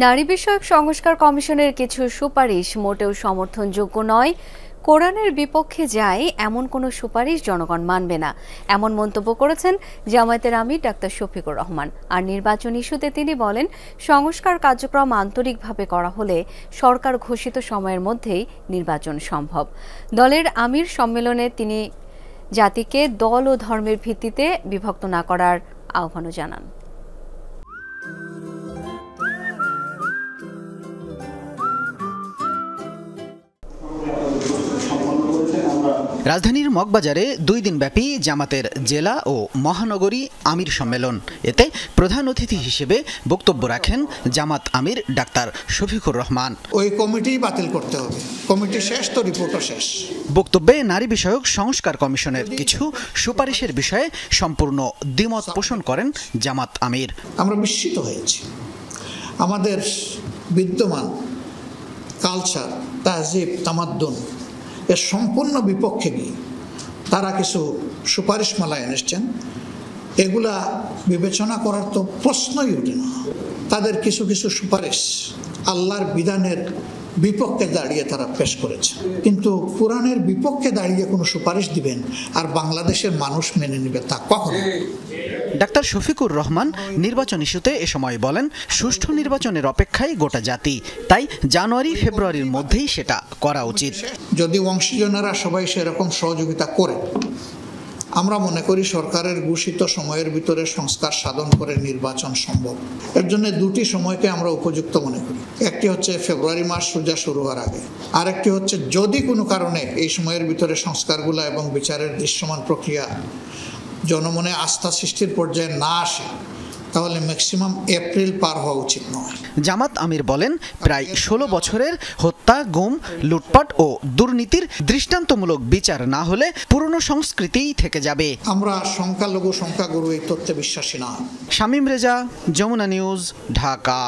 নারী বিষয়ক সংস্কার কমিশনের কিছু সুপারিশ মোটেও সমর্থনযোগ্য নয়, কোরআনের বিপক্ষে যায় এমন কোনো সুপারিশ জনগণ মানবে না, এমন মন্তব্য করেছেন জামায়াতের আমির ডাক্তার শফিকুর রহমান। আর নির্বাচন ইস্যুতে তিনি বলেন, সংস্কার কার্যক্রম আন্তরিকভাবে করা হলে সরকার ঘোষিত সময়ের মধ্যেই নির্বাচন সম্ভব। দলের আমির সম্মেলনে তিনি জাতিকে দল ও ধর্মের ভিত্তিতে বিভক্ত না করার আহ্বানও জানান। রাজধানীর মগবাজারে 2 দিনব্যাপী জামাতের জেলা ও মহানগরী আমির সম্মেলন। এতে প্রধান অতিথি হিসেবে বক্তব্য রাখেন জামাত আমির ডাক্তার শফিকুর রহমান। ওই কমিটি বাতিল করতে হবে, কমিটি শেষ তো রিপোর্টও শেষ। বক্তব্যে নারী বিষয়ক সংস্কার কমিশনের কিছু সুপারিশের বিষয়ে সম্পূর্ণ দ্বিমত পোষণ করেন জামাত আমির। আমরা বিস্মিত হয়েছি, আমাদের বিদ্যমান কালচার, তাহজিব, তামাদ্দুন এর সম্পূর্ণ বিপক্ষে গিয়ে তারা কিছু সুপারিশমালা এনেছেন। এগুলা বিবেচনা করার তো প্রশ্নই ওঠে না। তাদের কিছু কিছু সুপারিশ আল্লাহর বিধানের বিপক্ষে দাঁড়িয়ে তারা পেশ করেছে, কিন্তু কোরআনের বিপক্ষে দাঁড়িয়ে কোনো সুপারিশ দিবেন আর বাংলাদেশের মানুষ মেনে নেবে তা কখনো? ডাক্তার শফিকুর রহমান নির্বাচন ইস্যুতে এ সময় বলেন, সুষ্ঠু নির্বাচনের অপেক্ষায় গোটা জাতি, তাই জানুয়ারি ফেব্রুয়ারির মধ্যেই সেটা করা উচিত। যদি অংশীজনেরা সবাই সেরকম সহযোগিতা করে, আমরা মনে করি সরকারের ঘোষিত সময়ের ভিতরে সংস্কার সাধন করে নির্বাচন সম্ভব। এর জন্য 2টি সময়কে আমরা উপযুক্ত মনে করি। একটি হচ্ছে ফেব্রুয়ারি মাস সোজা শুরু হওয়ার আগে, আরেকটি হচ্ছে যদি কোনো কারণে এই সময়ের ভিতরে সংস্কারগুলো এবং বিচারের দৃশ্যমান প্রক্রিয়া জনমনে আস্থা সৃষ্টির পর্যায়ে না আসে, তাহলে ম্যাক্সিমাম এপ্রিল পার হওয়া উচিত নয়। জামাত আমির বলেন, প্রায় 16 বছরের হত্যা, গুম, লুটপাট ও দুর্নীতির দৃষ্টান্তমূলক বিচার না হলে পুরনো সংস্কৃতিই থেকে যাবে। আমরা সংখ্যালঘু সংখ্যাগুরু এই তথ্যে বিশ্বাসী না। শামীম রেজা, যমুনা নিউজ, ঢাকা।